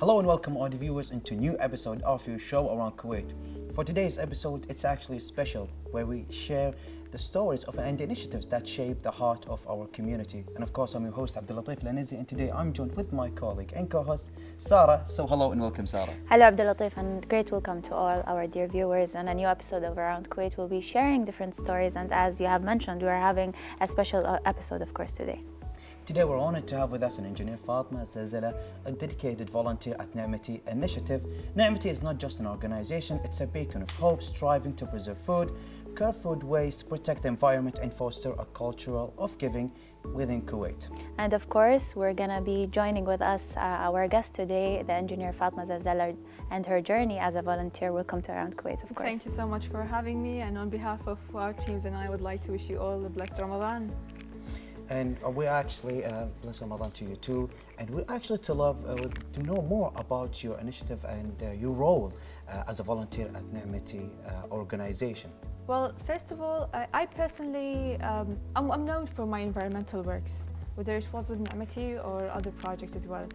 Hello and welcome all the viewers into a new episode of your show around Kuwait. For today's episode, it's actually special where we share the stories of and the initiatives that shape the heart of our community. And of course, I'm your host Abdul Latif Lanizi, and today I'm joined with my colleague and co-host Sarah. So hello and welcome, Sarah. Hello Abdul Latif, and great welcome to all our dear viewers on a new episode of Around Kuwait. We'll be sharing different stories, and as you have mentioned, we are having a special episode of course today. Today we're honored to have with us an engineer, Fatma Zalzala, a dedicated volunteer at Ni'mati Initiative. Ni'mati is not just an organization, it's a beacon of hope striving to preserve food, curb food waste, protect the environment and foster a culture of giving within Kuwait. And of course, we're going to be joining with us our guest today, the engineer Fatma Zalzala, and her journey as a volunteer. Welcome to Around Kuwait, of course. Thank you so much for having me, and on behalf of our teams and I would like to wish you all a blessed Ramadan. And we actually, bless Ramadan to you too, and we actually to know more about your initiative and your role as a volunteer at Ni'mati organization. Well, first of all, I personally, I'm known for my environmental works, whether it was with Ni'mati or other projects as well.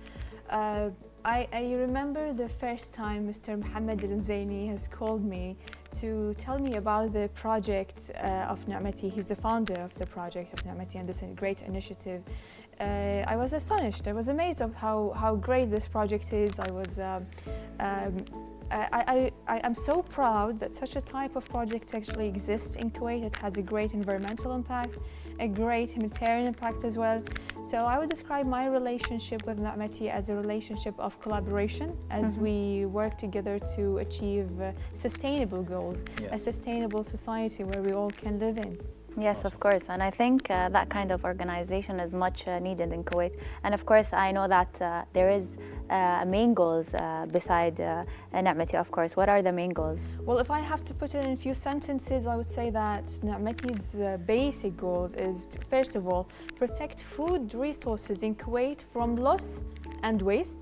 I remember the first time Mr. Mohammed Al-Zaini has called me to tell me about the project of Ni'mati. He's the founder of the project of Ni'mati and this great initiative. I was astonished. I was amazed of how great this project is. I'm so proud that such a type of project actually exists in Kuwait. It has a great environmental impact, a great humanitarian impact as well. So I would describe my relationship with Ni'mati as a relationship of collaboration as we work together to achieve sustainable goals, a sustainable society where we all can live in. Yes, of course, and I think that kind of organization is much needed in Kuwait. And of course, I know that there is main goals beside Ni'mati, of course. What are the main goals? Well, if I have to put it in a few sentences, I would say that Ni'mati's basic goals is to, first of all, protect food resources in Kuwait from loss and waste,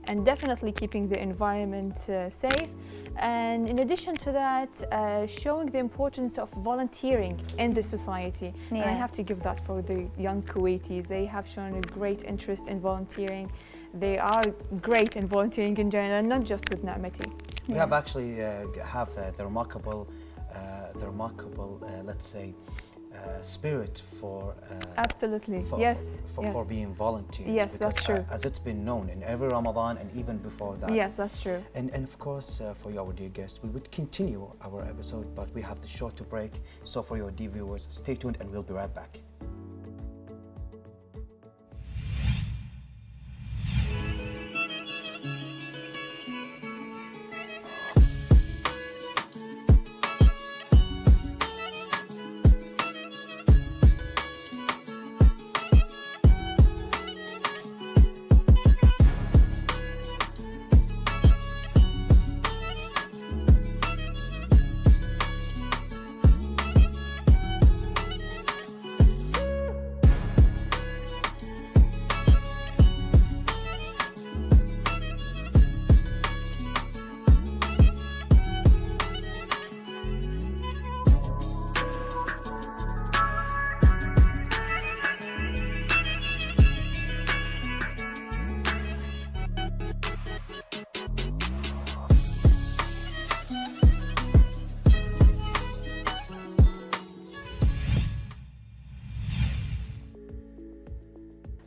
and definitely keeping the environment safe. And in addition to that, showing the importance of volunteering in the society. And I have to give that for the young Kuwaitis. They have shown a great interest in volunteering. They are great in volunteering in general, and not just with Ni'mati. We have actually the remarkable, let's say, spirit for absolutely for being volunteer. Yes, that's true. As it's been known in every Ramadan and even before that. Yes, that's true. And of course, for you, our dear guests, we would continue our episode, but we have the short to break. So for your dear viewers, stay tuned, and we'll be right back.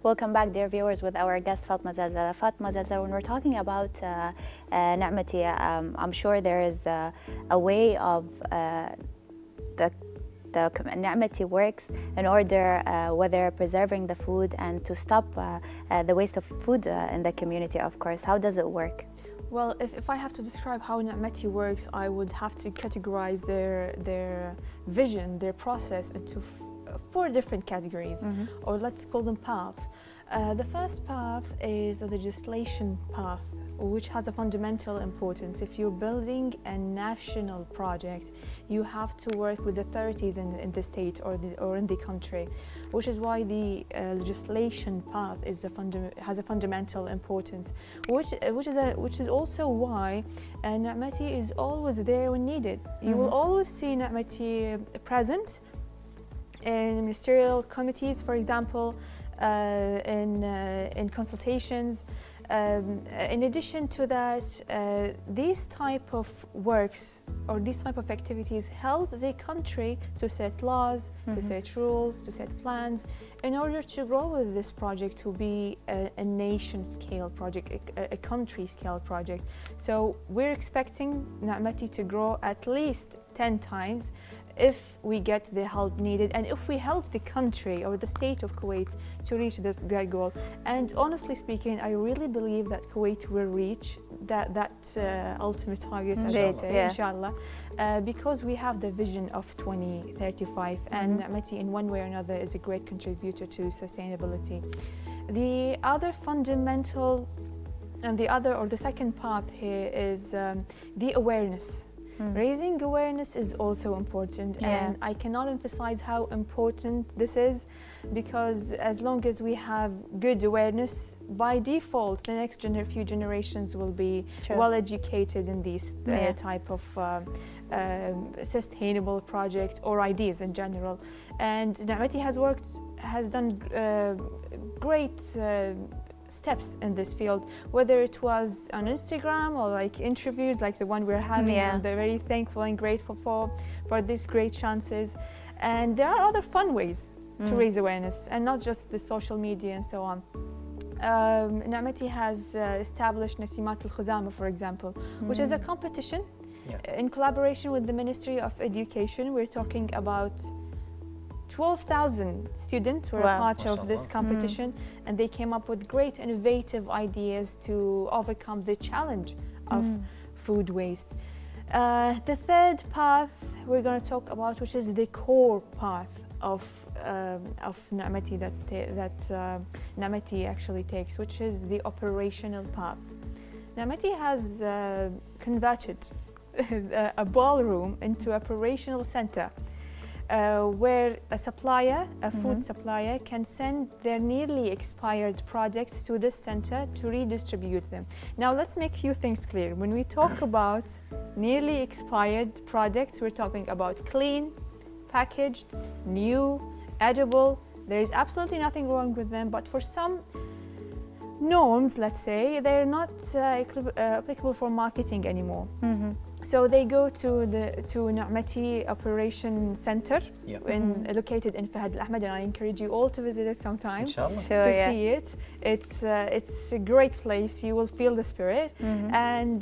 Welcome back, dear viewers, with our guest Fatma Zalzala. Fatma Zalzala, when we're talking about Ni'mati, I'm sure there is a way of the Ni'mati works in order whether preserving the food and to stop the waste of food in the community, of course. How does it work? Well, if I have to describe how Ni'mati works, I would have to categorize their vision, their process into four different categories, or let's call them paths. The first path is the legislation path, which has a fundamental importance. If you're building a national project, you have to work with authorities in the state or in the country, which is why the legislation path has a fundamental importance, which is also why Ni'mati is always there when needed. You will always see Ni'mati present in ministerial committees, for example, in consultations, In addition to that, these type of works or these type of activities help the country to set laws, to set rules, to set plans in order to grow with this project to be a nation scale project, a country scale project. So we're expecting Na'mati to grow at least 10 times if we get the help needed and if we help the country or the state of Kuwait to reach that goal. And honestly speaking, I really believe that Kuwait will reach that ultimate target, as I say, inshallah, because we have the vision of 2035 and Na'mati in one way or another is a great contributor to sustainability. The other fundamental and the second path here is the awareness. Raising awareness is also important, and I cannot emphasize how important this is, because as long as we have good awareness, by default the next few generations will be well educated in these type of sustainable project or ideas in general. And Na'mati has done great steps in this field, whether it was on Instagram or like interviews like the one we're having, and they're very thankful and grateful for these great chances. And there are other fun ways to raise awareness, and not just the social media and so on. Na'mati has established Nasimat al-Khuzama, for example, which is a competition in collaboration with the Ministry of Education. We're talking about 12,000 students were a part of this competition, and they came up with great innovative ideas to overcome the challenge of food waste. The third path we're going to talk about, which is the core path of Na'mati that Na'mati actually takes, which is the operational path. Na'mati has converted a ballroom into operational center, where a food supplier, can send their nearly expired products to this center to redistribute them. Now let's make a few things clear. When we talk about nearly expired products, we're talking about clean, packaged, new, edible. There is absolutely nothing wrong with them, but for some norms, let's say, they're not applicable for marketing anymore. So they go to Na'mati Operation Center, located in Fahd Al Ahmad, and I encourage you all to visit it sometime to see it. It's a great place. You will feel the spirit, and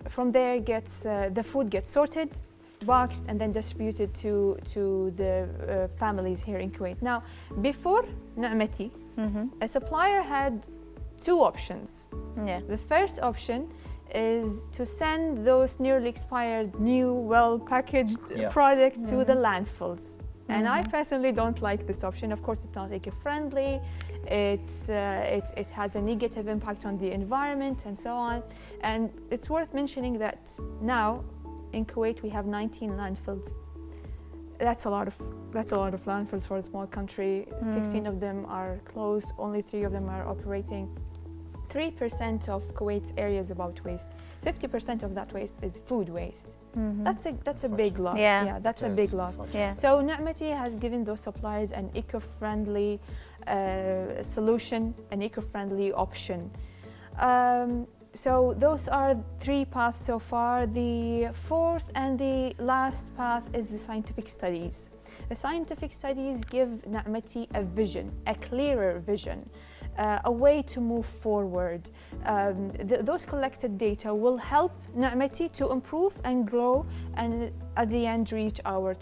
from there the food gets sorted, boxed, and then distributed to the families here in Kuwait. Now, before Na'mati, a supplier had two options. The first option is to send those nearly expired, new, well-packaged products to the landfills. And I personally don't like this option. Of course, it's not eco-friendly. It has a negative impact on the environment and so on. And it's worth mentioning that now in Kuwait we have 19 landfills. That's a lot of landfills for a small country. 16 of them are closed. Only 3 of them are operating. 3% of Kuwait's area is about waste. 50% of that waste is food waste. That's a big loss. That's a big loss. So Na'mati has given those suppliers an eco-friendly solution, an eco-friendly option. So those are 3 paths so far. The fourth and the last path is the scientific studies. The scientific studies give Na'mati a vision, a clearer vision, a way to move forward. Those collected data will help Na'mati to improve and grow, and at the end reach our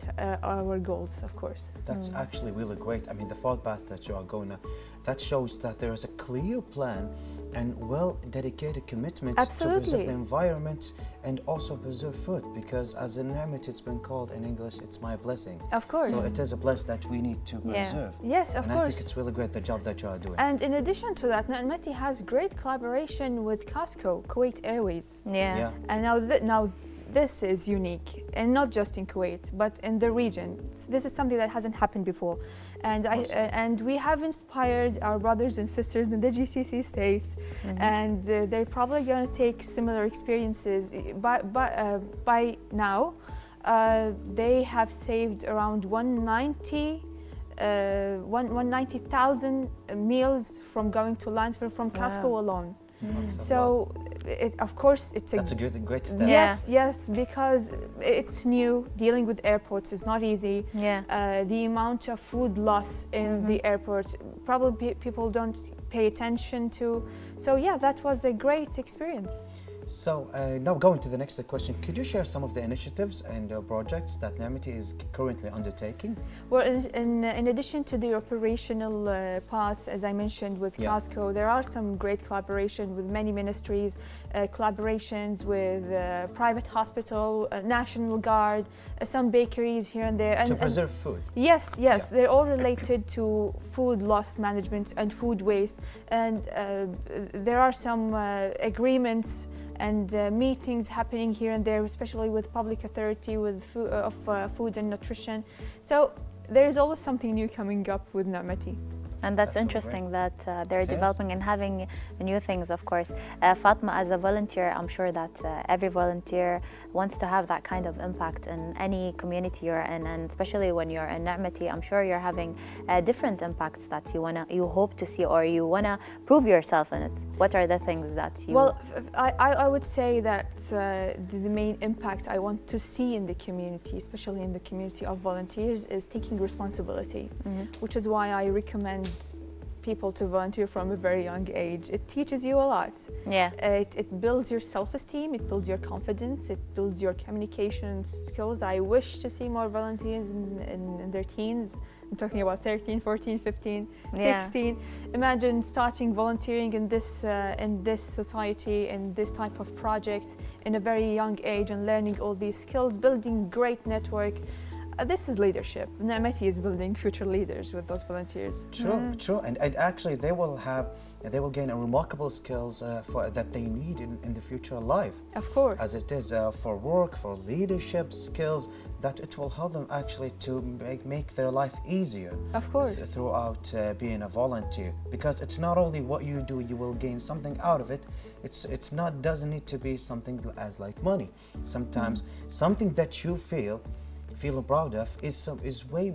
goals, of course. That's actually really great. I mean, the fourth path that you are going, that shows that there is a clear plan and well-dedicated commitment to preserve the environment and also preserve food, because as a ni'mat, it's been called in English, it's my blessing. Of course. So it is a blessing that we need to preserve. Yes, of and course. I think it's really great, the job that you are doing. And in addition to that, Na'mati has great collaboration with Casco, Kuwait Airways. And now this is unique, and not just in Kuwait, but in the region. This is something that hasn't happened before. And we have inspired our brothers and sisters in the GCC states, and they're probably going to take similar experiences. By now, they have saved around 190,000 meals from going to landfill from Casco alone. So, of course, it's a That's a great step. Yeah. yes, because it's new. Dealing with airports is not easy. Yeah. The amount of food loss in the airports, probably people don't pay attention to. So yeah, that was a great experience. So now going to the next question, could you share some of the initiatives and projects that Na'mati is currently undertaking? Well, in addition to the operational parts, as I mentioned with CASCO, there are some great collaboration with many ministries, collaborations with private hospital, National Guard, some bakeries here and there. To preserve food. Yes, they're all related to food loss management and food waste. And there are some agreements and meetings happening here and there, especially with public authority with food and nutrition. So there's always something new coming up with Na'mati. And that's interesting that they're developing and having new things, of course. Fatma, as a volunteer, I'm sure that every volunteer wants to have that kind of impact in any community you're in, and especially when you're in Na'mati, I'm sure you're having different impacts that you hope to see, or you wanna prove yourself in it. What are the things that you? Well, I would say that the main impact I want to see in the community, especially in the community of volunteers, is taking responsibility, which is why I recommend people to volunteer from a very young age. It teaches you a lot. Yeah. It builds your self-esteem, it builds your confidence, it builds your communication skills. I wish to see more volunteers in their teens. I'm talking about 13, 14, 15, 16. Imagine starting volunteering in this society, in this type of project in a very young age, and learning all these skills, building great network. This is leadership. Na'mati is building future leaders with those volunteers. True. And actually they will gain a remarkable skills that they need in the future life. Of course. As it is for work, for leadership skills, that it will help them actually to make their life easier. Of course. Throughout being a volunteer, because it's not only what you do, you will gain something out of it. Doesn't need to be something as like money. Sometimes something that you feel proud of is way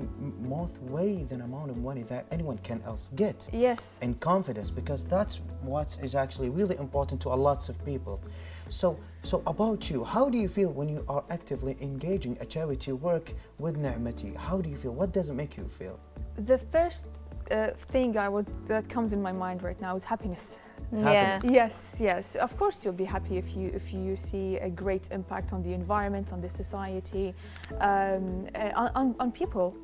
than amount of money that anyone can else get. Yes. And confidence, because that's what is actually really important to a lots of people. So about you, how do you feel when you are actively engaging a charity work with Na'mati? How do you feel? What does it make you feel? The first thing that comes in my mind right now is happiness. Yes. Of course, you'll be happy if you see a great impact on the environment, on the society, on people,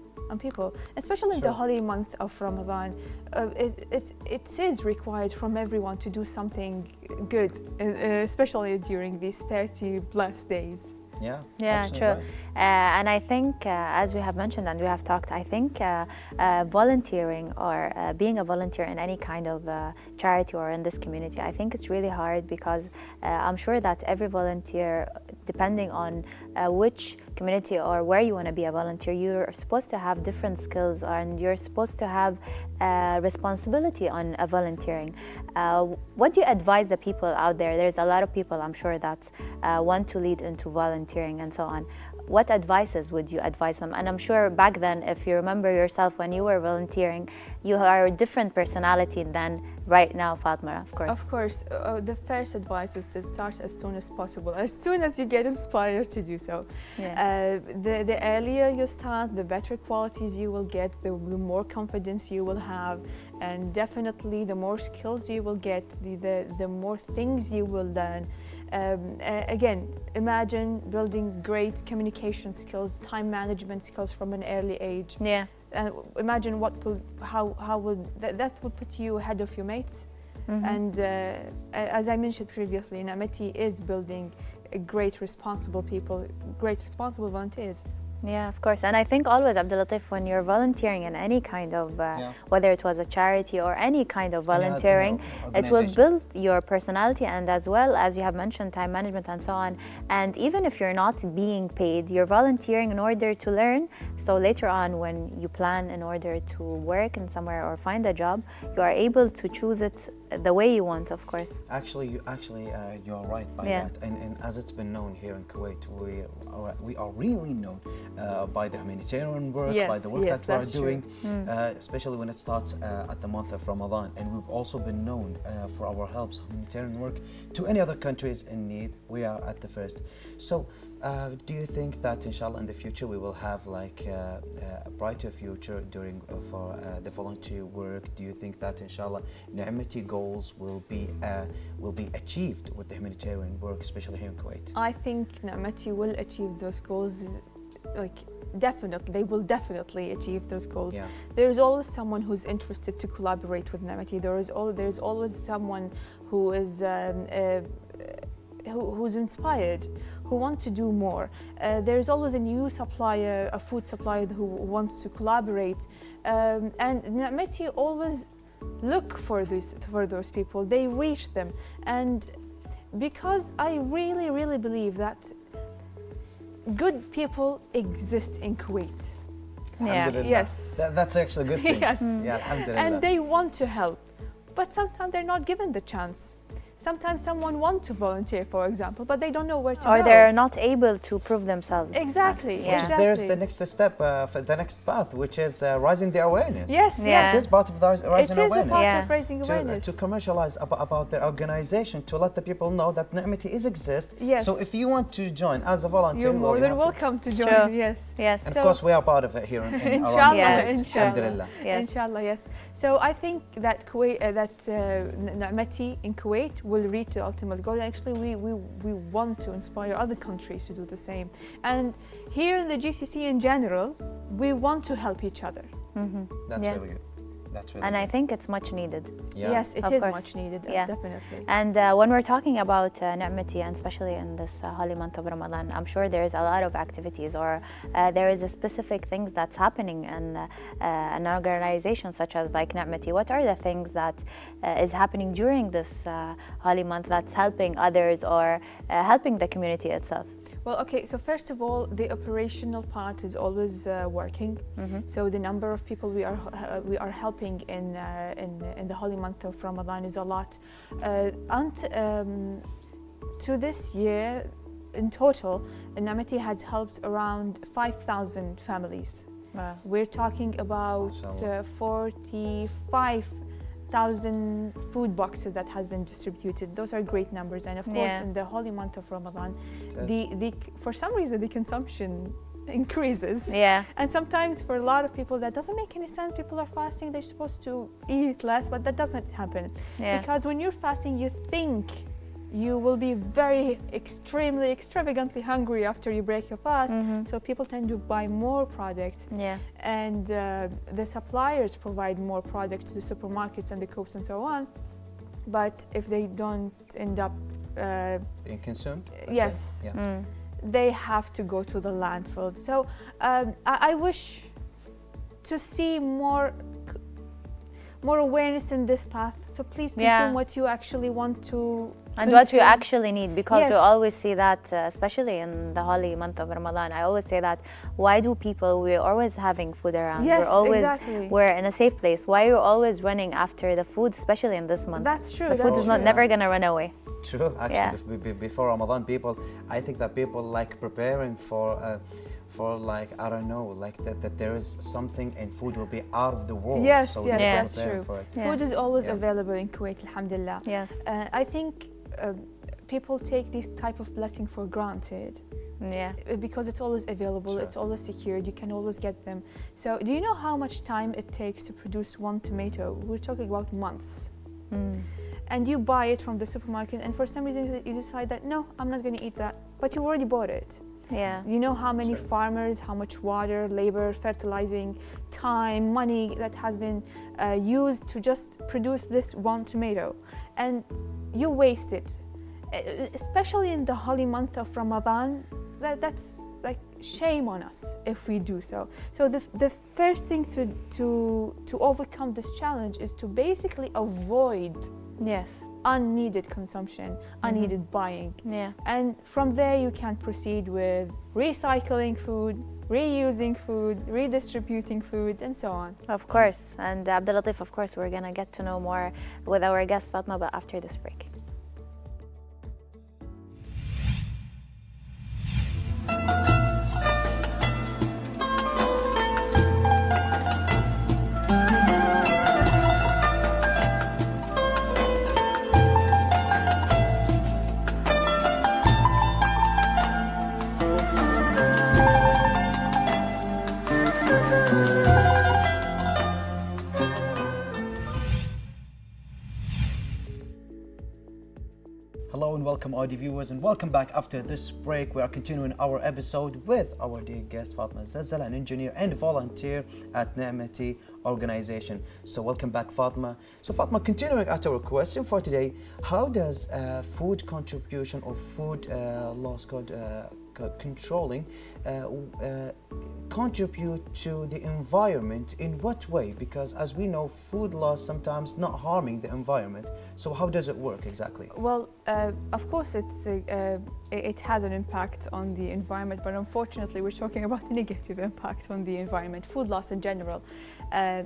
especially in the holy month of Ramadan. It is required from everyone to do something good, especially during these 30 blessed days. Yeah, true. Right. And I think, as we have mentioned and we have talked, I think volunteering or being a volunteer in any kind of charity or in this community, I think it's really hard, because I'm sure that every volunteer, depending on which community or where you want to be a volunteer, you're supposed to have different skills, and you're supposed to have responsibility on volunteering. What do you advise the people out there? There's a lot of people, I'm sure, that want to lead into volunteering and so on. What advices would you advise them? And I'm sure back then, if you remember yourself when you were volunteering, you are a different personality than right now, Fatma, of course. Of course. The first advice is to start as soon as possible, as soon as you get inspired to do so. The earlier you start, the better qualities you will get, the more confidence you will have, and definitely the more skills you will get, the more things you will learn. Again, imagine building great communication skills, time management skills from an early age. Imagine how would that would put you ahead of your mates. And as I mentioned previously, Na'mati is building great responsible people, great responsible volunteers. Yeah, of course. And I think always, Abdulatif, when you're volunteering in any kind of, whether it was a charity or any kind of volunteering, it will build your personality, and as well, as you have mentioned, time management and so on. And even if you're not being paid, you're volunteering in order to learn. So later on, when you plan in order to work in somewhere or find a job, you are able to choose it the way you want, of course. Actually, you're right by that. And as it's been known here in Kuwait, we are really known by the humanitarian work, Yes, by the work yes, that we are that's true. doing, especially when it starts at the month of Ramadan. And we've also been known for our helps, humanitarian work, to any other countries in need. We are at the first. So do you think that inshallah in the future we will have like a brighter future during for the volunteer work? Do you think that inshallah Ni'mati goals will be achieved with the humanitarian work, especially here in Kuwait? I think Ni'mati will achieve those goals. Like definitely, they will definitely achieve those goals. Yeah. There is always someone who's interested to collaborate with Ni'mati. There's always someone who is who's inspired, who wants to do more. There's always a new supplier, a food supplier who wants to collaborate, and Ni'mati always look for those people. They reach them, and because I really, really believe that good people exist in Kuwait. Yeah. Alhamdulillah. Yes. That's actually a good thing. Yes. Yeah, alhamdulillah. And they want to help, but sometimes they're not given the chance. Sometimes someone wants to volunteer, for example, but they don't know where to Or go. they're not able to prove themselves. Exactly. Yeah. Which is there's the next step, for the next path, which is raising the awareness. Yes, Yeah. It is part of the It raising is a awareness. part Yeah. of raising awareness. To commercialize about their organization, to let the people know that Ni'mati is exist. Yes. So if you want to join as a volunteer, You're well, more you than have to- welcome to join. Sure. Yes. Yes. And So- of course, we are part of it here in Inshallah, around Yeah. Kuwait. inshallah. Alhamdulillah. Yes. Inshallah, yes. So I think that Kuwait, Ni'mati in Kuwait will reach the ultimate goal. Actually, we want to inspire other countries to do the same. And here in the GCC in general, we want to help each other. That's Yeah. really good. That's really And I good. think it's much needed. Yeah. Yes, it Of is course. much needed, Yeah. definitely. And when we're talking about Ni'mati, and especially in this holy month of Ramadan, I'm sure there's a lot of activities, or there is a specific things that's happening in an organization such as like Ni'mati. What are the things that is happening during this holy month that's helping others or helping the community itself? Well, okay, so first of all, the operational part is always working. So the number of people we are helping in the holy month of Ramadan is a lot. To this year, in total, Ni'mati has helped around 5,000 families. Wow. We're talking about MashaAllah. 45,000 food boxes that has been distributed. Those are great numbers, and of course, Yeah. in the holy month of Ramadan, Yes. for some reason the consumption increases. Yeah. And sometimes for a lot of people that doesn't make any sense. People are fasting; they're supposed to eat less, but that doesn't happen. Yeah. Because when you're fasting, you think you will be very extravagantly hungry after you break your fast. So people tend to buy more products, Yeah. and the suppliers provide more products to the supermarkets and the Coops and so on. But if they don't end up, Being consumed? That's yes, it. Yeah. they have to go to the landfills. So I wish to see more awareness in this path. So please consume Yeah. what you actually want to And what you consume. actually need, because you Yes. always see that, especially in the holy month of Ramadan. I always say that, why do people, we're always having food around. Yes, we're always, exactly. we're in a safe place. Why are you always running after the food, especially in this month? That's true. The food that's is not true. never gonna run away. True. Actually, Yeah. before Ramadan, I think that people like preparing for like, I don't know, like that there is something and food will be out of the world. Yes, so yes, they're that's preparing true. for it. Yeah. Food is always Yeah. available in Kuwait, alhamdulillah. Yes. I think people take this type of blessing for granted Yeah. because it's always available, Sure. it's always secured, you can always get them. So do you know how much time it takes to produce one tomato? We're talking about months. And you buy it from the supermarket, and for some reason you decide that, no, I'm not going to eat that, but you already bought it. Yeah. You know how many Sure. farmers, how much water, labor, fertilizing, time, money that has been used to just produce this one tomato, and you waste it. Especially in the holy month of Ramadan, that's like shame on us if we do so. So the first thing to overcome this challenge is to basically avoid Yes. unneeded consumption, unneeded buying. Yeah. And from there, you can proceed with recycling food, reusing food, redistributing food, and so on. Of course. And Abdul Latif, of course, we're going to get to know more with our guest Fatma, but after this break. welcome our dear viewers and welcome back after this break. We are continuing our episode with our dear guest Fatma Zalzala, an engineer and volunteer at Ni'mati organization. So welcome back, Fatma. So Fatma, continuing at our question for today, how does food contribution or food loss code controlling contribute to the environment? In what way? Because as we know, food loss sometimes not harming the environment. So how does it work exactly? Well, of course, it has an impact on the environment, but unfortunately, we're talking about a negative impact on the environment. Food loss in general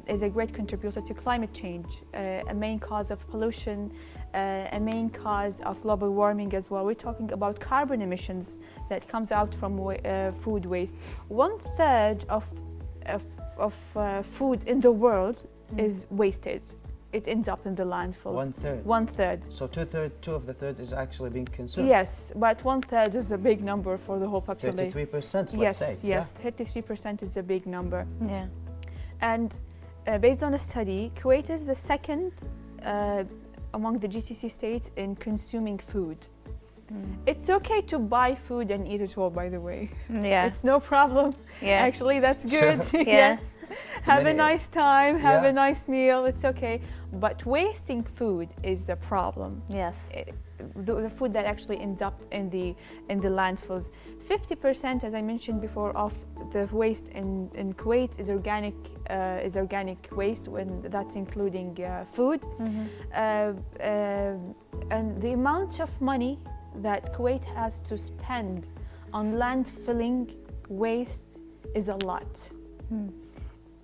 is a great contributor to climate change, a main cause of pollution, a main cause of global warming as well. We're talking about carbon emissions that comes out from food waste. 1/3 of food in the world is wasted. It ends up in the landfills. 1/3. 1/3. So two of the third is actually being consumed. Yes, but 1/3 is a big number for the whole population. 33%, let's Yes, say. yes, 33% is a big number. Yeah. And based on a study, Kuwait is the second among the GCC states in consuming food. It's okay to buy food and eat it all, by the way. Yeah. It's no problem. Yeah. Actually, that's good. Sure. Yes. Have a Many- nice time, have Yeah. a nice meal, it's okay. But wasting food is the problem. Yes. The food that actually ends up in the landfills. 50%, as I mentioned before, of the waste in Kuwait is organic waste, when that's including food. And the amount of money that Kuwait has to spend on landfilling waste is a lot.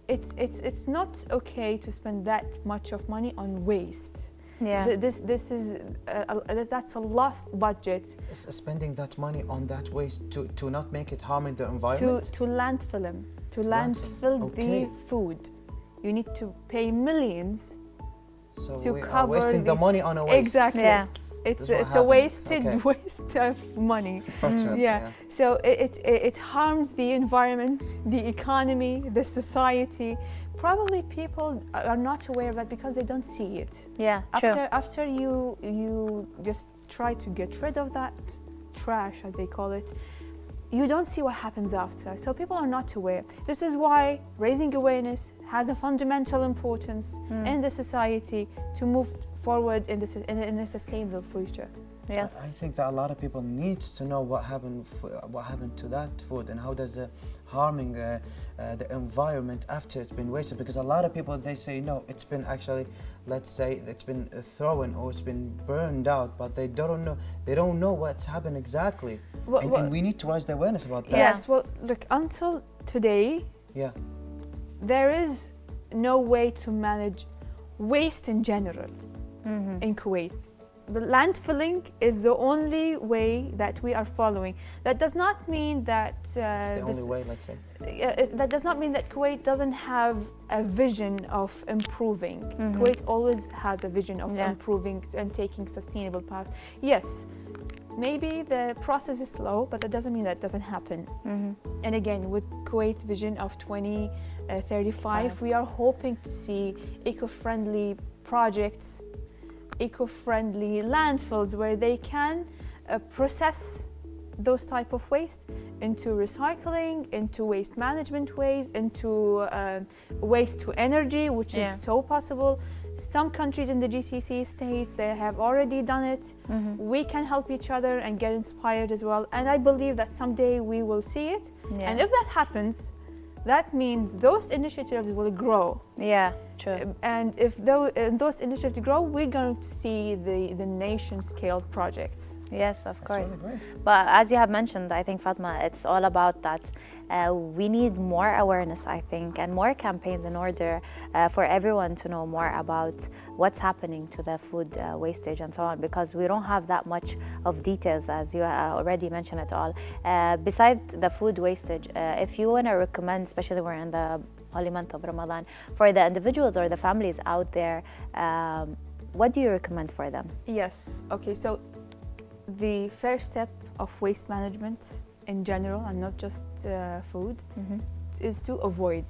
It's not okay to spend that much of money on waste. Yeah. This is that's a lost budget Spending that money on that waste to not make it harming the environment? to landfill them, to Landfill, landfill okay. the food. You need to pay millions. So to we are cover wasting the the- money on a waste. Exactly. Yeah. It's This is what it's a happened. wasted Okay. waste of money. Unfortunately, Yeah. So it harms the environment, the economy, the society. Probably people are not aware of that because they don't see it. Yeah. True. After you just try to get rid of that trash, as they call it, you don't see what happens after. So people are not aware. This is why raising awareness has a fundamental importance in the society to move forward in a sustainable future. I Yes. think that a lot of people need to know what happened to that food and how does it harming the environment after it's been wasted. Because a lot of people, they say no, it's been actually, let's say it's been thrown or it's been burned out, but they don't know what's happened exactly. And we need to raise the awareness about that. Yes. Well, look, until today, Yeah. there is no way to manage waste in general in Kuwait. The landfilling is the only way that we are following. That does not mean that It's the only way, let's say. that does not mean that Kuwait doesn't have a vision of improving. Kuwait always has a vision of improving and taking sustainable path. Yes, maybe the process is slow, but that doesn't mean that doesn't happen. And again, with Kuwait's vision of 2035, we are hoping to see eco-friendly projects, eco-friendly landfills where they can process those type of waste into recycling, into waste management ways, into waste to energy, which is so possible. Some countries in the GCC states, they have already done it. We can help each other and get inspired as well. And I believe that someday we will see it. And if that happens, that means those initiatives will grow. Yeah. True. And if those initiatives grow, we're going to see the nation-scale projects. Yes, of course. really great. But as you have mentioned, I think, Fatma, it's all about that. We need more awareness, I think, and more campaigns in order for everyone to know more about what's happening to the food wastage and so on, because we don't have that much of details, as you already mentioned it all. Besides the food wastage, if you want to recommend, especially we're in the holy month of Ramadan, for the individuals or the families out there, what do you recommend for them? Yes. Okay. So the first step of waste management in general, and not just food, is to avoid.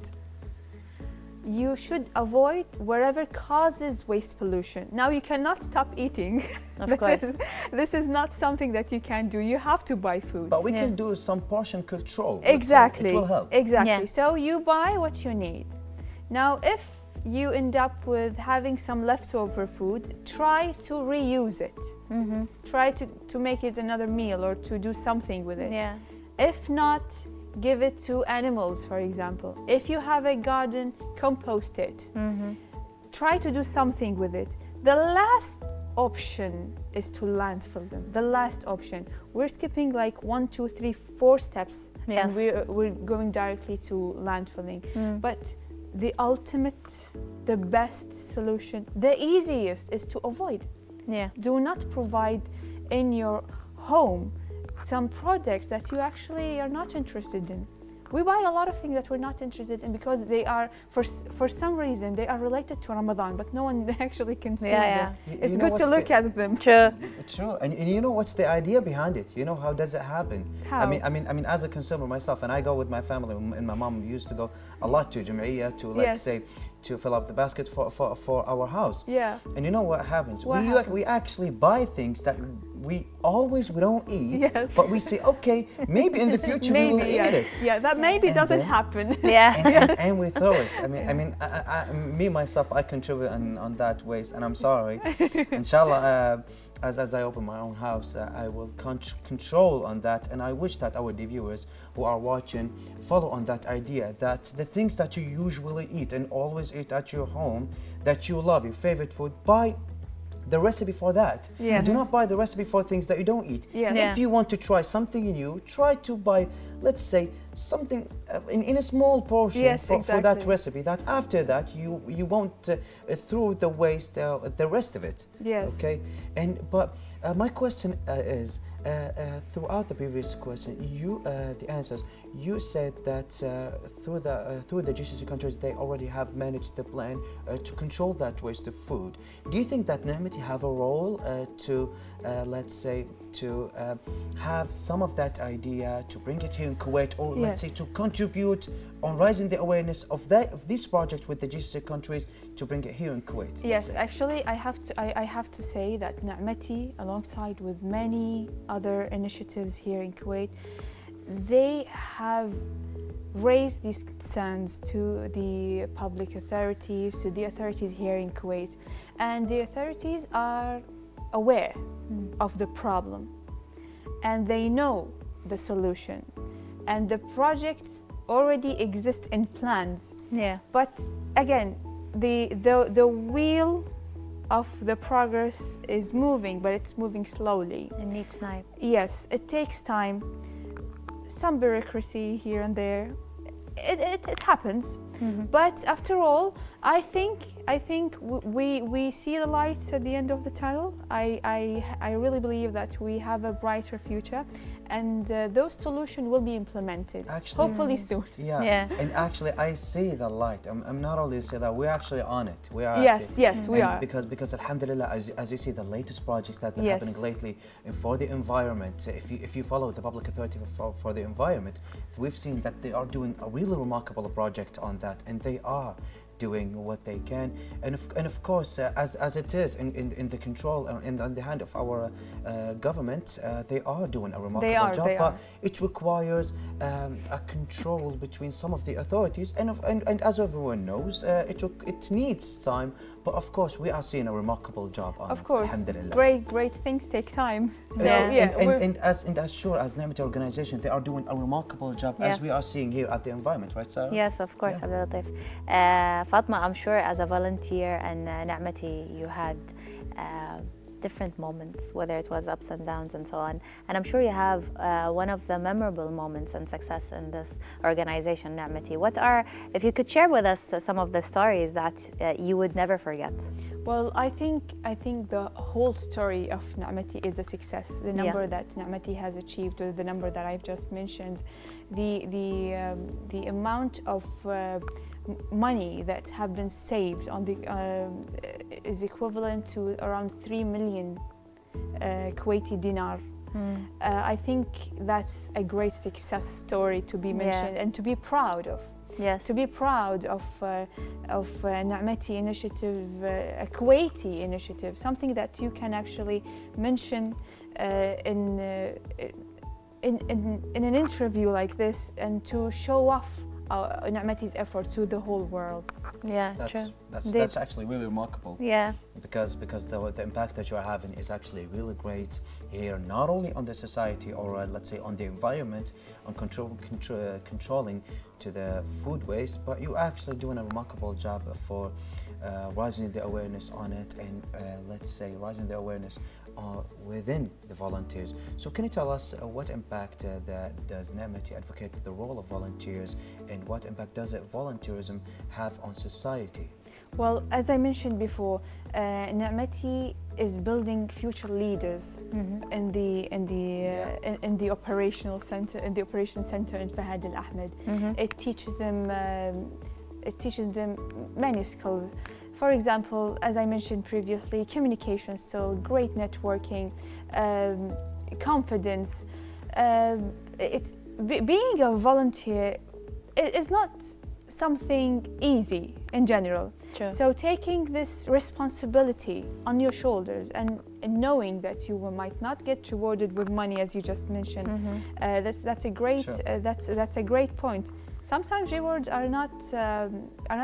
you should avoid wherever causes waste pollution. Now you cannot stop eating. Of course. This is not something that you can do. You have to buy food. But we Yeah. can do some portion control. let's say. Exactly. It will help. Exactly. Yeah. So you buy what you need. Now, if you end up with having some leftover food, try to reuse it. Try to make it another meal or to do something with it. Yeah. If not, give it to animals, for example. If you have a garden, compost it. Try to do something with it. The last option is to landfill them. The last option. We're skipping like 1, 2, 3, 4 steps, Yes. and we're going directly to landfilling. But the ultimate, the best solution, the easiest is to avoid. Yeah. Do not provide in your home some products that you actually are not interested in. We buy a lot of things that we're not interested in because they are, for some reason, they are related to Ramadan, but no one actually consumes Yeah, them. You It's know good to what's look at them. True. True, and you know what's the idea behind it? You know how does it happen? How? I mean, as a consumer myself, and I go with my family, and my mom used to go a lot to Jam'iyya to, let's Yes. say, to fill up the basket for our house. Yeah. And you know what happens? What we happens? we actually buy things that we don't eat, Yes. but we say, okay, maybe in the future we will Maybe, eat yes. it. Yeah, that maybe And doesn't then- happen. Yeah. And we throw it. I mean, me myself, I contribute on that waste, and I'm sorry. Inshallah, as I open my own house, I will control on that, and I wish that our viewers who are watching follow on that idea that the things that you usually eat and always eat at your home, that you love, your favorite food, buy the recipe for that. Yes. Do not buy the recipe for things that you don't eat. Yes. Yeah. If you want to try something new, try to buy, let's say, something in a small portion Yes, for that exactly. recipe, that after that you won't throw the waste the rest of it. Yes. Okay. But my question is, throughout the previous question, the answers, you said that through the GCC countries, they already have managed the plan to control that waste of food. Do you think that Na'mati have a role to, let's say, to have some of that idea to bring it here in Kuwait, or let's say Yes. to contribute on raising the awareness of this project with the GCC countries to bring it here in Kuwait? let's Yes, say? actually, I have to say that Na'mati, alongside with many other initiatives here in Kuwait, they have raised these concerns to the public authorities, to the authorities here in Kuwait, and the authorities are aware of the problem, and they know the solution, and the projects already exist in plans. Yeah. But again, the wheel of the progress is moving, but it's moving slowly. It needs time. Yes, it takes time, some bureaucracy here and there. It happens. But after all, I think we see the lights at the end of the tunnel. I really believe that we have a brighter future, and those solutions will be implemented, Actually- hopefully soon. Yeah. Yeah. And actually, I see the light. I'm not only say that, we're actually on it. We are. Yes, active. yes, we And are. Because Alhamdulillah, as you see, the latest projects that have been Yes. happening lately for the environment. If you follow the public authority for the environment, we've seen that they are doing a really remarkable project on that, and they are doing what they can, and of course, as it is in the control in the hand of our government, they are doing a remarkable job. they but are. it requires a control between some of the authorities, and as everyone knows, it needs time. But of course, we are seeing a remarkable job on Of it. course, Alhamdulillah. great things take time. So Yeah. yeah, And as sure as Na'mati organization, they are doing a remarkable job, Yes. as we are seeing here at the environment, right, Sarah? Yes, of course, Yeah. Abdul Latif. Fatma, I'm sure as a volunteer and Na'mati, you had different moments, whether it was ups and downs and so on. And I'm sure you have one of the memorable moments and success in this organization, Na'mati. If you could share with us some of the stories that you would never forget? well, I think the whole story of Na'mati is a success. The number that Na'mati has achieved, or the number that I've just mentioned, the amount of money that have been saved on the is equivalent to around 3 million Kuwaiti dinar. I think that's a great success story to be mentioned and to be proud of. Yes. To be proud of Na'mati initiative, a Kuwaiti initiative, something that you can actually mention in an interview like this, and to show off Na'mati's effort to the whole world. Yeah, true. That's actually really remarkable. Yeah. Because the impact that you're having is actually really great here, not only on the society or let's say on the environment, on controlling to the food waste, but you're actually doing a remarkable job for raising the awareness on it, and let's say raising the awareness within the volunteers. So can you tell us what impact does Na'mati advocate the role of volunteers, and what impact does volunteerism have on society? Well, as I mentioned before, Na'mati is building future leaders in the operational center, in the operations center in Fahad Al Ahmed. It teaches them many skills. For example, as I mentioned previously, communication skill, great networking, confidence. Being a volunteer is not something easy in general. True. So taking this responsibility on your shoulders, and knowing that you might not get rewarded with money, as you just mentioned, that's a great that's a great point. Sometimes rewards are not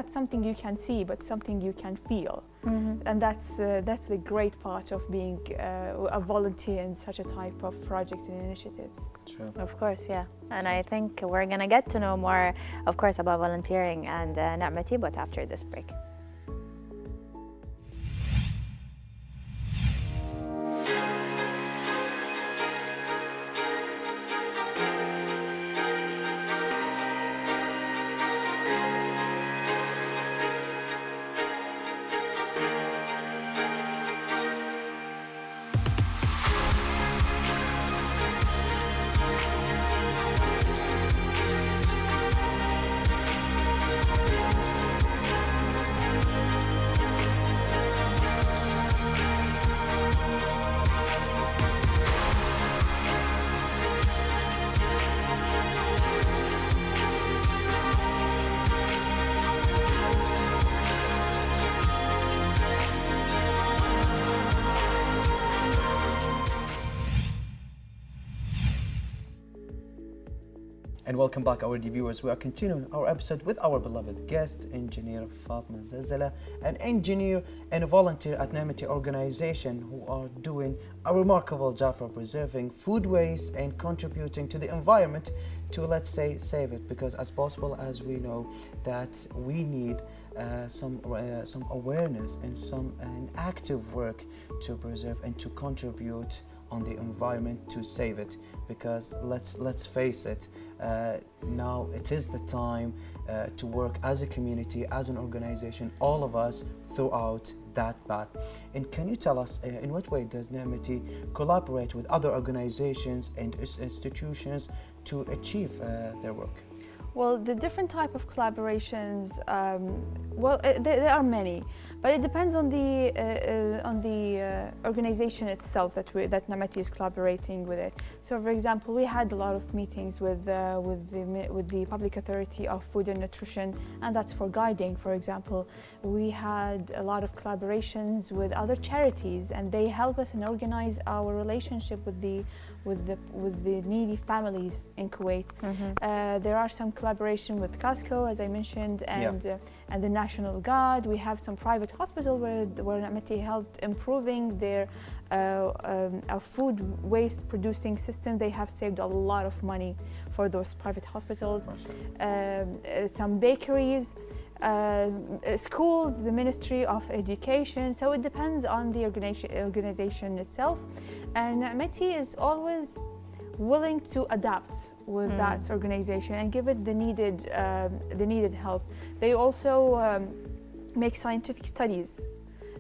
something you can see, but something you can feel, and that's the great part of being a volunteer in such a type of projects and initiatives. True. Of course, yeah. And I think we're going to get to know more, of course, about volunteering and Na'mati, but after this break. And welcome back, our viewers. We are continuing our episode with our beloved guest, Engineer Fatma Zalzala, an engineer and a volunteer at Na'mati organization who are doing a remarkable job for preserving food waste and contributing to the environment to, let's say, save it. Because as possible as we know that we need some awareness and some active work to preserve and to contribute on the environment to save it, because let's face it, now it is the time to work as a community, as an organization, all of us throughout that path. And can you tell us in what way does Na'mati collaborate with other organizations and institutions to achieve their work? Well, the different type of collaborations, there are many, but it depends on the organization itself that Na'mati is collaborating with it. So, for example, we had a lot of meetings with the Public Authority of Food and Nutrition, and that's for guiding. For example, we had a lot of collaborations with other charities, and they help us and organize our relationship with the needy families in Kuwait. There are some collaboration with Costco, as I mentioned, and the National Guard. We have some private hospital where Na'mati helped improving their food waste producing system. They have saved a lot of money for those private hospitals. Some bakeries, schools, the Ministry of Education. So it depends on the organization itself. And Na'mati is always willing to adapt with that organization and give it the needed help. They also make scientific studies,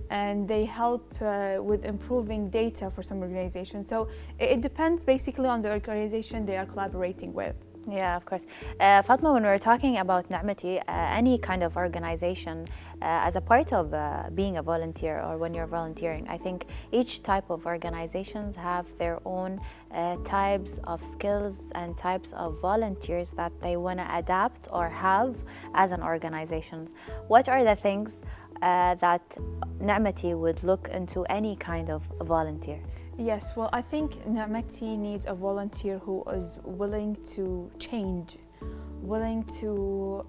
and they help with improving data for some organizations. So it depends basically on the organization they are collaborating with. Yeah, of course. Fatma, when we're talking about Na'mati, any kind of organization, as a part of being a volunteer or when you're volunteering, I think each type of organizations have their own types of skills and types of volunteers that they want to adapt or have as an organization. What are the things that Na'mati would look into any kind of volunteer? Yes, well, I think Na'mati needs a volunteer who is willing to change, willing to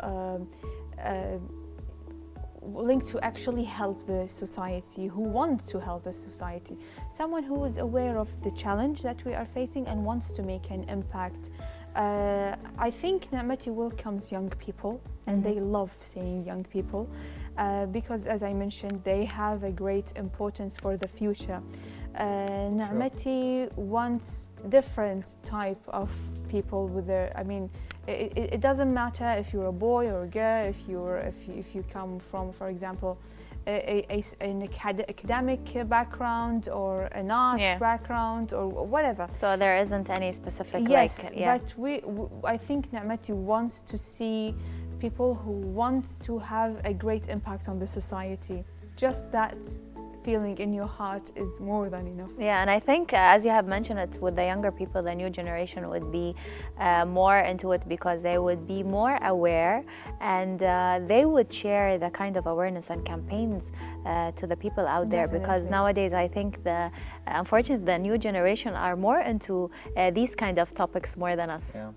actually help the society, who wants to help the society, someone who is aware of the challenge that we are facing and wants to make an impact. I think Na'mati welcomes young people, and they love seeing young people because, as I mentioned, they have a great importance for the future. Na'mati wants different type of people with their, I mean, it doesn't matter if you're a boy or a girl, if you come from, for example, an academic background or an art background or whatever. So there isn't any specific, yes, like, yeah. But I think Na'mati wants to see people who want to have a great impact on the society. Just that feeling in your heart is more than enough. Yeah, and I think as you have mentioned it, with the younger people, the new generation would be more into it because they would be more aware, and they would share the kind of awareness and campaigns to the people out there. Because nowadays I think unfortunately the new generation are more into these kind of topics more than us. Yeah.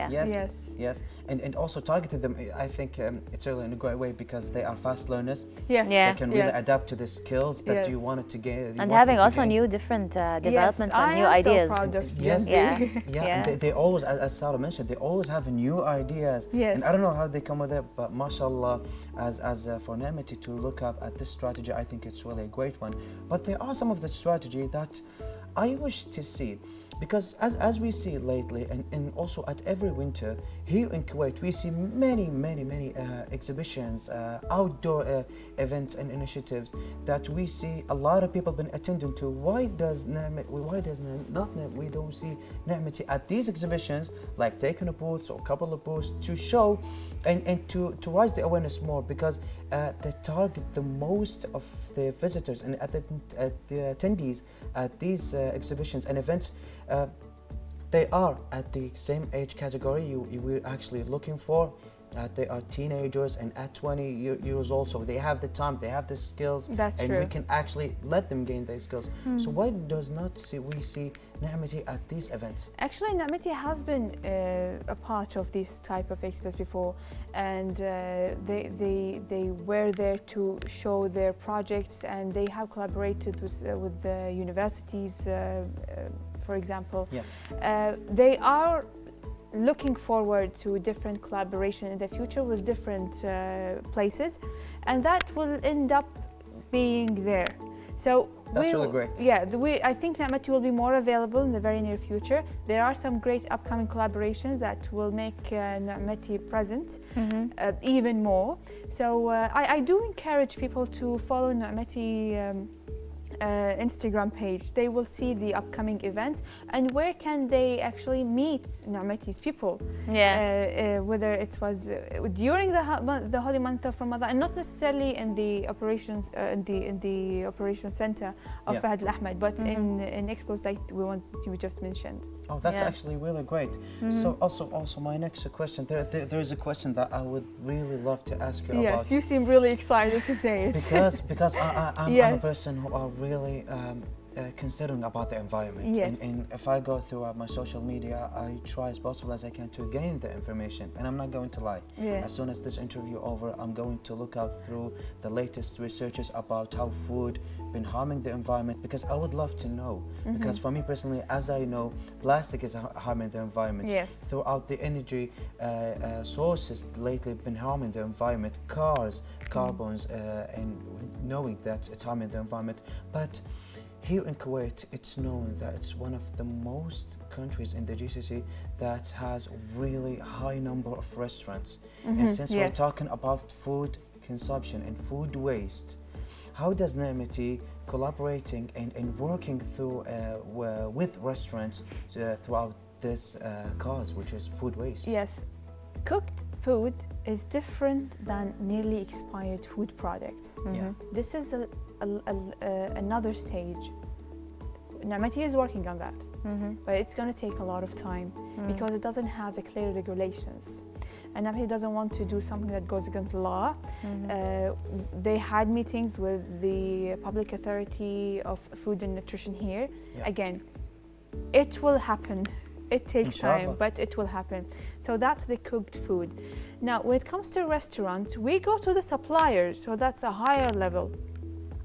Yeah. Yes. And also targeted them, I think it's really in a great way because they are fast learners. Yes. Yeah. They can really adapt to the skills that you wanted to gain. And having also new different developments and new ideas. So proud of yes. Yeah. And they always, as Sarah mentioned, they always have new ideas. Yes. And I don't know how they come with it, but mashallah, as for Na'mati to look up at this strategy, I think it's really a great one. But there are some of the strategy that I wish to see. Because as we see lately, and also at every winter, here in Kuwait, we see many exhibitions, outdoor events and initiatives that we see a lot of people been attending to. Why does we don't see Na'mati at these exhibitions, like taking a booth or a couple of booths to show and to raise the awareness more, because they target the most of the visitors and at the attendees at these exhibitions and events. They are at the same age category we're actually looking for. They are teenagers, and at 20 years old, so they have the time, they have the skills. That's and true. We can actually let them gain their skills. So why does we see Na'mati at these events? Actually, Na'mati has been a part of this type of expos before, and they were there to show their projects, and they have collaborated with the universities, for example. They are looking forward to different collaboration in the future with different places, and that will end up being there. So that's really great. Yeah, I think Na'mati will be more available in the very near future. There are some great upcoming collaborations that will make Na'mati present even more. So I do encourage people to follow Na'mati Instagram page. They will see the upcoming events and where can they actually meet Na'mati's people. Whether it was during the holy month of Ramadan, and not necessarily in the operations in the operation center of Fahd Al Ahmad, but in expos like the ones that you just mentioned. Oh, that's actually really great. So also my next question, there is a question that I would really love to ask you about. Yes, you seem really excited to say it. because I'm a person who are really considering about the environment. Yes. And if I go throughout my social media, I try as possible as I can to gain the information. And I'm not going to lie. As soon as this interview over, I'm going to look out through the latest researches about how food been harming the environment, because I would love to know. Because for me personally, as I know, plastic is harming the environment. Throughout the energy sources lately been harming the environment, cars, carbons, and knowing that it's harming the environment. But here in Kuwait, it's known that it's one of the most countries in the GCC that has really high number of restaurants. And since we're talking about food consumption and food waste, how does Na'mati collaborating and working through with restaurants throughout this cause, which is food waste. Yes, cooked food is different than nearly expired food products. Yeah. This is another stage. Na'mati is working on that, but it's going to take a lot of time because it doesn't have a clear regulations. And Na'mati doesn't want to do something that goes against the law. They had meetings with the public authority of food and nutrition here. Yeah. Again, it will happen. It takes Inshallah. time, but it will happen. So that's the cooked food. Now, when it comes to restaurants, we go to the suppliers, so that's a higher level.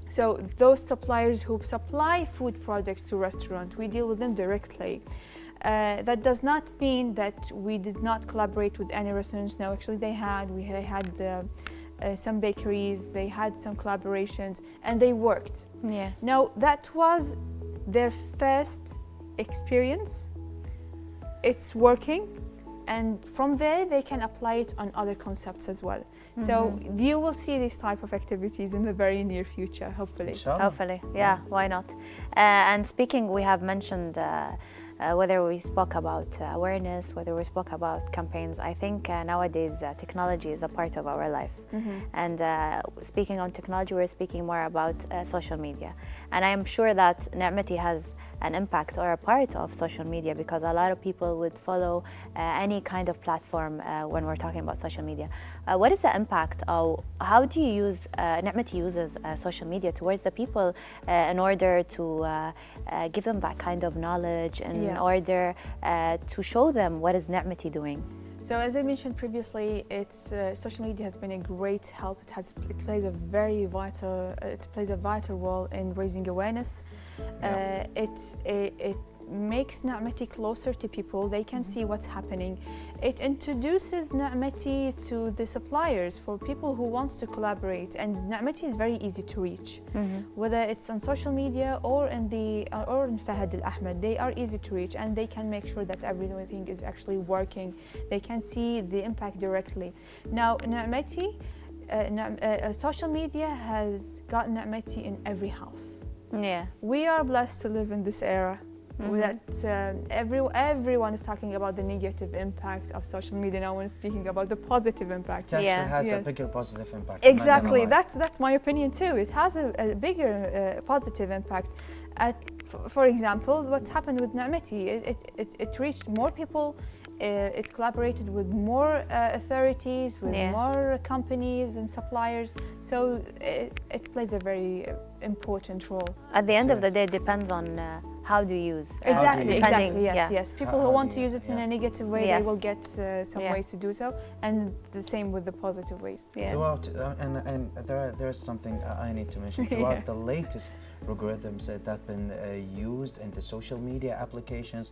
So those suppliers who supply food products to restaurants, we deal with them directly. That does not mean that we did not collaborate with any restaurants. No, actually they had. We had some bakeries, they had some collaborations, and they worked. Yeah. Now, that was their first experience. It's working, and from there they can apply it on other concepts as well. So you will see these type of activities in the very near future, hopefully. Inshallah. Hopefully, yeah, why not? And speaking, we have mentioned whether we spoke about awareness, whether we spoke about campaigns. I think nowadays technology is a part of our life. And speaking on technology, we're speaking more about social media. And I am sure that Na'mati has an impact or a part of social media, because a lot of people would follow any kind of platform when we're talking about social media. What is the impact, or how do you use, Na'mati uses social media towards the people in order to give them that kind of knowledge, and in order to show them what is Na'mati doing? So as I mentioned previously, it's social media has been a great help. It plays a very vital role in raising awareness. It makes Na'mati closer to people. They can see what's happening. It introduces Na'mati to the suppliers for people who wants to collaborate, and Na'mati is very easy to reach. Whether it's on social media or in Fahad Al Ahmed, they are easy to reach, and they can make sure that everything is actually working. They can see the impact directly. Now, Na'mati, social media has got Na'mati in every house. Yeah. We are blessed to live in this era. That everyone is talking about the negative impact of social media. No one is speaking about the positive impact. It actually Yeah. has a Yes. bigger positive impact. Exactly, that's my opinion too. It has a bigger positive impact. For example, what happened with Na'mati, it reached more people. It collaborated with more authorities, with more companies and suppliers. So it plays a very important role. At the end of the day, it depends on how do you use. Exactly, depending- yes. People who want to use it in a negative way, they will get some Yeah. ways to do so, and the same with the positive ways. Yeah. Throughout, and there's something I need to mention. Throughout the latest algorithms that have been used in the social media applications,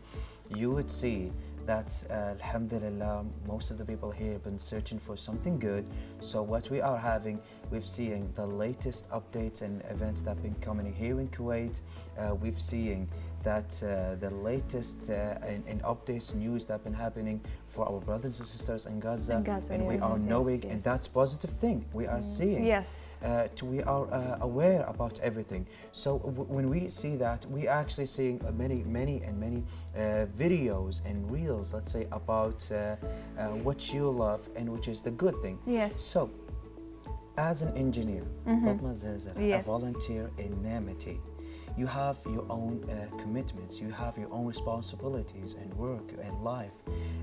you would see that, alhamdulillah, most of the people here have been searching for something good. So what we are having, we've seen the latest updates and events that have been coming here in Kuwait. We've seen that the latest and updates, news that have been happening for our brothers and sisters in Gaza, and we are knowing, and that's positive thing. We are seeing, we are aware about everything. So when we see that, we actually seeing many videos and reels, let's say, about what you love and which is the good thing. Yes. So, as an engineer, Fatma Zazala, a Yes. volunteer in Na'mati, you have your own commitments, you have your own responsibilities and work and life,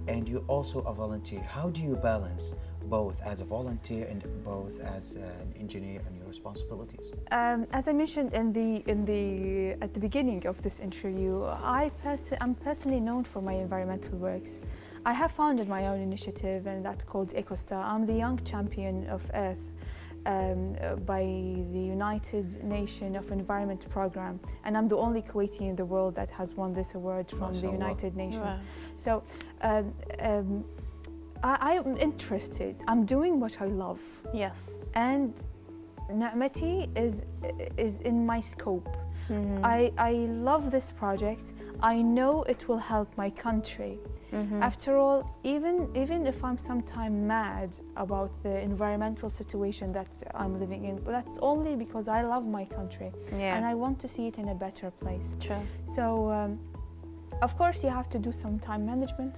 and you're also a volunteer. How do you balance both as a volunteer and both as an engineer and your responsibilities? As I mentioned at the beginning of this interview, I'm personally known for my environmental works. I have founded my own initiative, and that's called EcoStar. I'm the Young Champion of Earth by the United Nations of Environment Program, and I'm the only Kuwaiti in the world that has won this award from the United Nations. Wow. So I'm interested. I'm doing what I love. Yes. And Na'mati is in my scope. I love this project. I know it will help my country. After all, even if I'm sometimes mad about the environmental situation that I'm living in, but that's only because I love my country and I want to see it in a better place. Sure. So Of course, you have to do some time management.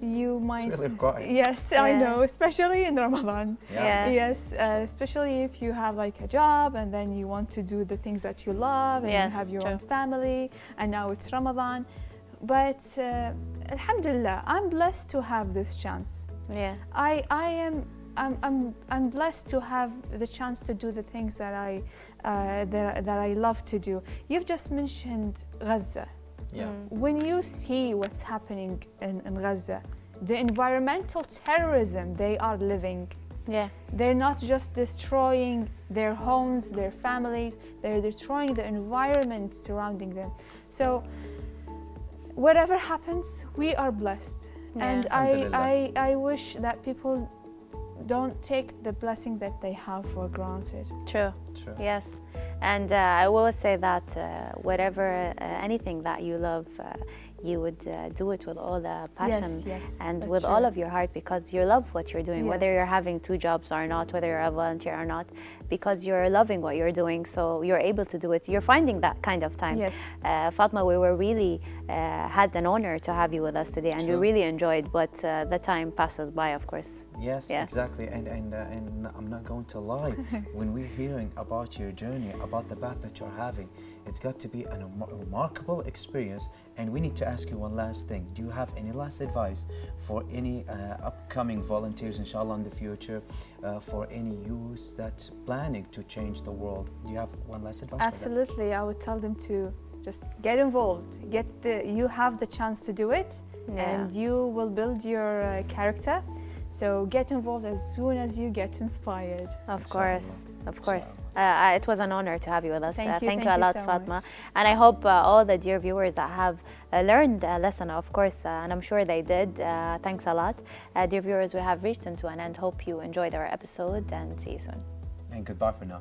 You might. It's really required. Yes, I know, especially in Ramadan. Yeah. Yes, especially if you have like a job and then you want to do the things that you love and Yes, you have your true. own family, and now it's Ramadan. But Alhamdulillah, I'm blessed to have this chance. Yeah. I'm blessed to have the chance to do the things that I love to do. You've just mentioned Gaza. Yeah. When you see what's happening in Gaza, the environmental terrorism they are living, Yeah. they're not just destroying their homes, their families, they're destroying the environment surrounding them. So whatever happens, we are blessed. Yeah. And Alhamdulillah. I wish that people don't take the blessing that they have for granted. True. True. Yes. And I will say that whatever, anything that you love, you would do it with all the passion yes, and that's with all true. of your heart, because you love what you're doing, Yes. whether you're having 2 jobs or not, whether you're a volunteer or not, because you're loving what you're doing, so you're able to do it. You're finding that kind of time. Yes. Fatma, we were really had an honor to have you with us today, and we True. really enjoyed, but the time passes by, of course. Yes, Yeah. exactly. And I'm not going to lie. When we're hearing about your journey, about the path that you're having, it's got to be a remarkable experience. And we need to ask you one last thing. Do you have any last advice for any upcoming volunteers, inshallah, in the future, for any youth that's planning to change the world? Do you have one last advice? Absolutely, I would tell them to just get involved. You have the chance to do it, Yeah. and you will build your character. So get involved as soon as you get inspired. Of Inshallah. course, of course. It was an honor to have you with us. Thank you, Thank thank you a you lot, so Fatma. much. And I hope all the dear viewers that have learned a lesson, of course, and I'm sure they did. Thanks a lot. Dear viewers, we have reached into an end. Hope you enjoyed our episode, and see you soon. And goodbye for now.